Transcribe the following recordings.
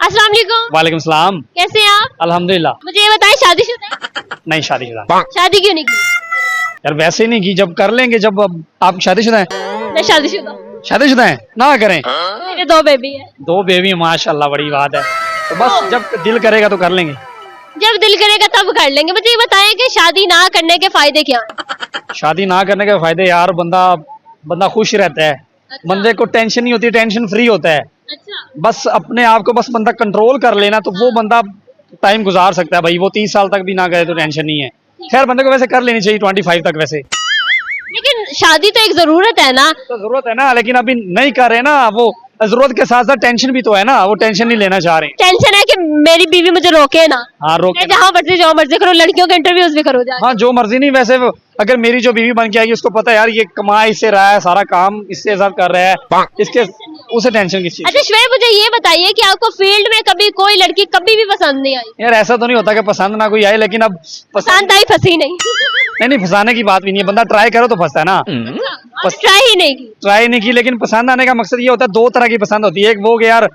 अस्सलाम वालेकुम। वालेकुम सलाम। कैसे हैं आप? अल्हम्दुलिल्लाह। मुझे ये बताएं, शादीशुदा हैं? नहीं शादीशुदा। शादी क्यों नहीं की? यार वैसे ही नहीं की, जब कर लेंगे जब। अब आप शादीशुदा हैं? मैं शादीशुदा हूँ। शादीशुदा हैं ना करें। मेरे 2 बेबी है। 2 बेबी माशाल्लाह, बड़ी बात है। तो बस जब दिल करेगा तो कर लेंगे। जब दिल करेगा तब कर लेंगे। मुझे ये बताएं कि शादी ना करने के फायदे क्या हैं? शादी ना करने के फायदे यार, बंदा खुश रहता है। अच्छा। बंदे को टेंशन नहीं होती, टेंशन फ्री होता है। अच्छा। बस अपने आप को बस बंदा कंट्रोल कर लेना तो वो बंदा टाइम गुजार सकता है भाई। वो 30 साल तक भी ना करे तो टेंशन नहीं है। खैर बंदे को वैसे कर लेनी चाहिए 25 तक वैसे। लेकिन शादी तो एक जरूरत है ना। तो जरूरत है ना, लेकिन अभी नहीं कर रहे ना। वो जरूरत के साथ साथ टेंशन भी तो है ना, वो टेंशन नहीं लेना चाह रहे। टेंशन है कि मेरी बीवी मुझे रोके ना। हाँ रोके मैं जहाँ मर्जी जो मर्जी करो, लड़कियों के इंटरव्यूज भी करो जाके। हाँ जो मर्जी नहीं। वैसे अगर मेरी जो बीवी बन के आएगी उसको पता है यार ये कमा इससे रहा है, सारा काम इससे साथ कर रहा है, इसके उसे टेंशन किस चीज। अच्छा श्वेत, मुझे ये बताइए कि आपको फील्ड में कभी कोई लड़की कभी भी पसंद नहीं आई? यार ऐसा तो नहीं होता कि पसंद ना कोई आए, लेकिन अब पसंद आई, फंसी नहीं? नहीं फंसाने की बात भी नहीं है। बंदा ट्राई करो तो फंसता है ना। ट्राई ही नहीं की? ट्राई नहीं की, लेकिन पसंद आने का मकसद ये होता है, 2 तरह की पसंद होती है। एक वो कि यार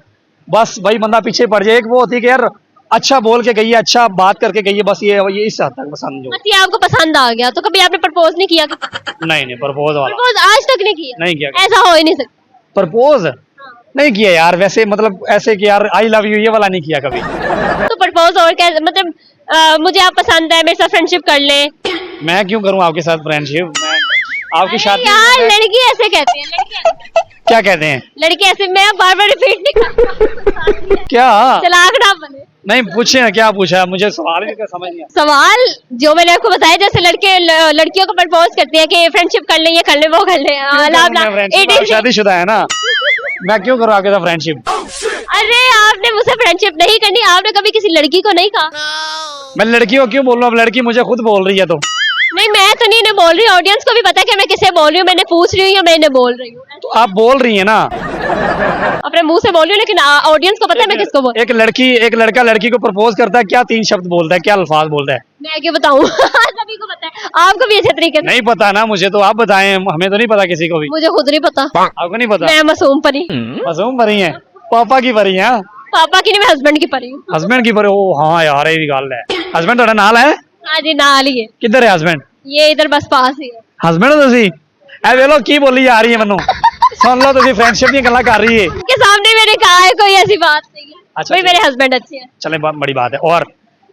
बस भाई बंदा पीछे पड़ जाए। एक वो होती है कि यार अच्छा बोल के गई है, अच्छा बात करके गई है, बस ये इस हद तक पसंद। जो बस ये आपको पसंद आ गया, तो कभी आपने प्रपोज नहीं किया? नहीं प्रपोज वाला प्रपोज आज तक नहीं किया? नहीं किया। ऐसा हो ही नहीं सकता। प्रपोज नहीं किया यार। वैसे मतलब ऐसे कि यार आई लव यू ये वाला नहीं किया कभी। तो प्रपोज और क्या मतलब, मुझे आप पसंद है, मेरे साथ फ्रेंडशिप कर ले। मैं क्यों करूं आपके साथ फ्रेंडशिप? मैं आपकी शादी यार लड़की ऐसे कहती है, लड़की ऐसे क्या कहते हैं? लड़की ऐसे, मैं बार बार रिपीट नहीं करती। क्या चलाक ना बने। नहीं पूछे ना, क्या पूछा है? मुझे सवाल ही समझ नहीं आया। सवाल जो मैंने आपको बताया, जैसे लड़कियों को प्रपोज करती है कि फ्रेंडशिप कर ले, ये कर ले, वो कर ले। आप शादीशुदा है ना, मैं क्यों करूँ आपके साथ फ्रेंडशिप? अरे आपने मुझसे फ्रेंडशिप नहीं करनी, आपने कभी किसी लड़की को नहीं कहा? मैं लड़की को क्यों बोल रहा हूँ? अब लड़की मुझे खुद बोल रही है तो। नहीं मैं तो नहीं बोल रही, ऑडियंस को भी पता है कि मैं किसे बोल रही हूँ। मैंने पूछ रही हूँ या मैंने बोल रही हूँ? तो आप बोल रही है ना, अपने मुंह से बोल रही हूँ, लेकिन ऑडियंस को पता है मैं किसको बोल। एक लड़का लड़की को प्रपोज करता है, क्या 3 शब्द बोलता है, क्या अल्फाज बोलता है? मैं क्यों बताऊँ? सभी को पता है, आपको भी अच्छे तरीके से नहीं पता ना मुझे, तो आप बताएं। हमें तो नहीं पता किसी को भी। मुझे खुद नहीं पता। आपको नहीं पता? मैं मासूम परी। मासूम परी है? पापा की परी है? पापा की नहीं, मैं हस्बैंड की परी हूँ। हस्बैंड की परी? ओ हाँ यार ये भी गल है। हस्बैंड ਤੁਹਾਡਾ ਨਾਲ है? हाँ जी नाल ही है। किधर है हस्बैंड? ये इधर बस पास ही है। हस्बैंड ਤੁਸੀਂ ਐ ਵੇਖ ਲੋ ਕੀ ਬੋਲੀ ਜਾ ਰਹੀ ਹੈ ਮੈਨੂੰ। सुन लो ਤੁਸੀਂ फ्रेंडशिप ਦੀਆਂ ਗੱਲਾਂ कर रही है। उनके सामने मैंने कहा है कोई ऐसी बात नहीं है। अच्छा, भाई मेरे हस्बैंड अच्छे हैं। चले बड़ी बात है। और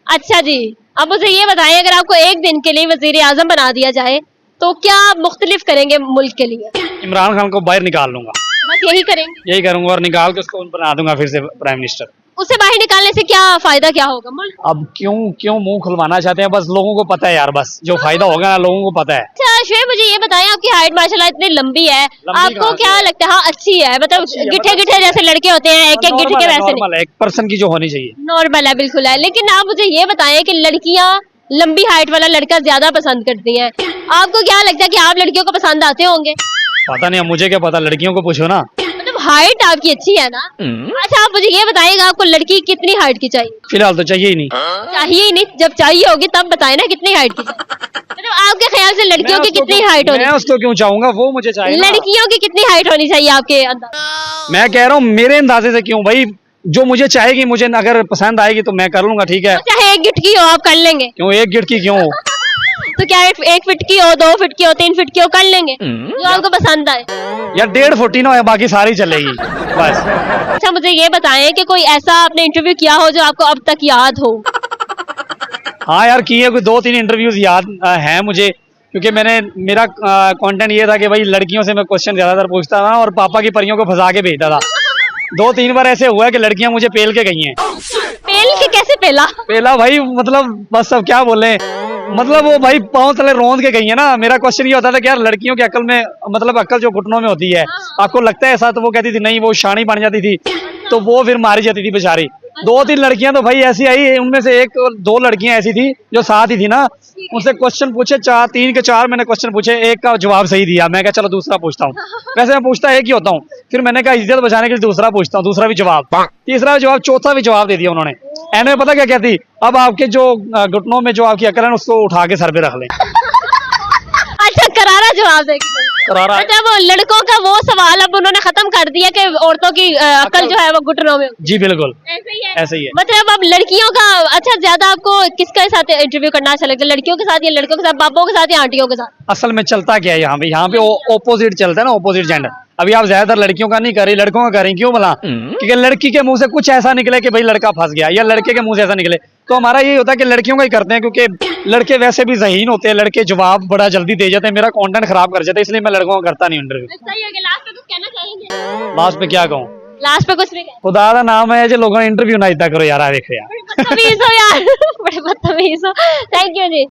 अच्छा जी, अब मुझे ये बताएं, अगर आपको एक दिन के लिए वजीर आजम बना दिया जाए तो क्या मुख्तलिफ करेंगे मुल्क के लिए? इमरान खान को बाहर निकाल लूंगा। बस यही करेंगे? यही करूंगा और निकाल के उसको बना दूंगा फिर से प्राइम मिनिस्टर। उसे बाहर निकालने से क्या फायदा क्या होगा मुल्क? अब क्यों मुंह खुलवाना चाहते हैं? बस लोगों को पता है यार, बस जो फायदा होगा ना लोगों को पता है। अच्छा श्वेत, मुझे ये बताएं, आपकी हाइट माशाल्लाह इतनी लंबी है, आपको क्या लगता है? हाँ अच्छी है, मतलब गिट्ठे गिट्ठे जैसे लड़के होते हैं, एक गिट्ठे के वैसे नहीं। एक पर्सन की जो होनी चाहिए नॉर्मल है, बिल्कुल है। लेकिन आप मुझे ये बताएं कि लड़कियां लंबी हाइट वाला लड़का ज्यादा पसंद करती हैं, आपको क्या लगता है कि आप लड़कियों को पसंद आते होंगे? पता नहीं, मुझे क्या पता, लड़कियों को पूछो ना। मतलब हाइट आपकी अच्छी है ना। अच्छा आप मुझे ये बताएंगे, आपको लड़की कितनी हाइट की चाहिए? फिलहाल तो चाहिए ही नहीं। चाहिए ही नहीं? जब चाहिए होगी तब बताए ना कितनी हाइट की चाहिए। मतलब आपके ख्याल से लड़कियों की कितनी हाइट होनी? मैं उसको क्यों चाहूंगा, वो मुझे चाहिए। लड़कियों की कितनी हाइट होनी चाहिए आपके अंदर? मैं कह रहा हूँ मेरे अंदाजे से क्यों भाई, जो मुझे चाहेगी, मुझे अगर पसंद आएगी तो मैं कर लूंगा। ठीक है, चाहे 1 गिट की हो आप कर लेंगे? क्यों 1 गिट की क्यों? तो क्या 1 फीट की हो, 2 फीट की हो, 3 फीट की हो, कर लेंगे जो आपको पसंद आए? यार 1.5 फुट ही ना हो, बाकी सारी चलेगी बस। अच्छा मुझे ये बताएं कि कोई ऐसा आपने इंटरव्यू किया हो जो आपको अब तक याद हो? हाँ यार किए, कोई 2-3 इंटरव्यूज याद हैं मुझे, क्योंकि मेरा कंटेंट ये था कि भाई लड़कियों से मैं क्वेश्चन ज्यादातर पूछता था और पापा की परियों को फंसा के भेजता था। 2-3 बार ऐसे हुआ है कि लड़कियां मुझे पेल के गई हैं। पेल के कैसे पेला? पेला भाई मतलब बस अब क्या बोले, मतलब वो भाई पाँव तले रोंद के गई है ना। मेरा क्वेश्चन ये होता था कि यार लड़कियों की अकल में, मतलब अकल जो घुटनों में होती है, आपको लगता है ऐसा? तो वो कहती थी नहीं, वो शानी बन जाती थी, तो वो फिर मारी जाती थी बेचारी। 2-3 लड़कियां तो भाई ऐसी आई, उनमें से 1-2 लड़कियां ऐसी थी जो साथ ही थी ना, उनसे क्वेश्चन पूछे 3 के 4 मैंने क्वेश्चन पूछे, एक का जवाब सही दिया। मैं कहा चलो दूसरा पूछता हूँ। वैसे मैं पूछता एक ही होता हूँ, फिर मैंने कहा इज्जत बचाने के लिए दूसरा पूछता हूँ, दूसरा भी जवाब, तीसरा भी जवाब, चौथा भी जवाब दे दिया उन्होंने। एंड में पता क्या कहती, अब आपके जो घुटनों में जो आपकी अकल है उसको उठा के सर पे रख लें। अच्छा करारा जवाब देगी। करा रहा है। अच्छा, वो लड़कों का वो सवाल अब उन्होंने खत्म कर दिया कि औरतों की अकल जो है वो घुटनों में होती जी बिल्कुल है। ऐसे ही है। ऐसे ही है। मतलब अब लड़कियों का अच्छा ज्यादा आपको किसके साथ इंटरव्यू करना अच्छा लगता है, लड़कियों के साथ या लड़कों के साथ, बापों के साथ या आंटियों के साथ? असल में चलता क्या है यहाँ पे ओपोजिट चलता है ना, ओपोजिट जेंडर। अभी आप ज्यादातर लड़कियों का नहीं कर रही, लड़कों का कर रही, क्यों भला? क्योंकि लड़की के मुंह से कुछ ऐसा निकले कि भाई लड़का फंस गया, या लड़के के मुंह से ऐसा निकले, तो हमारा यही होता है कि लड़कियों का ही करते हैं, क्योंकि लड़के वैसे भी ज़हीन होते हैं, लड़के जवाब बड़ा जल्दी दे जाते हैं, मेरा कंटेंट खराब कर जाते हैं, इसलिए मैं लड़कों का करता नहीं इंटरव्यू। सही हो गया। लास्ट पे कुछ कहना चाहेंगे? लास्ट पे क्या कहूँ, लास्ट पे कुछ नहीं कहना। खुदा का नाम है जो लोगों ने इंटरव्यू ना इतना करो यार, देखो यार। बदतमीज हो यार। बड़े बदतमीज हो। Thank you ji.